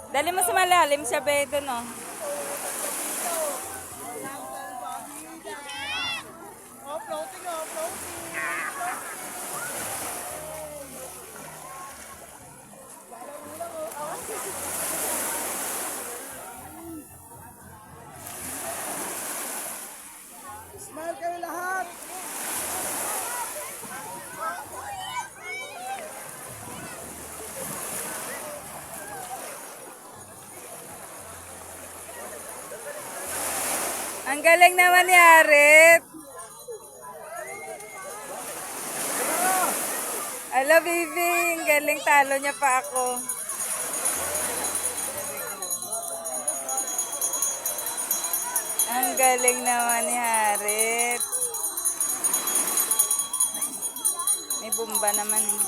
Dali mo sa malalim siya, be, doon, oh. Oh, floating, oh, floating. Smile kayo lahat. Ang galing naman ni Arit. Hello, baby. Ang galing, talo niya pa ako. Ang galing naman ni Harit. May bumba naman eh.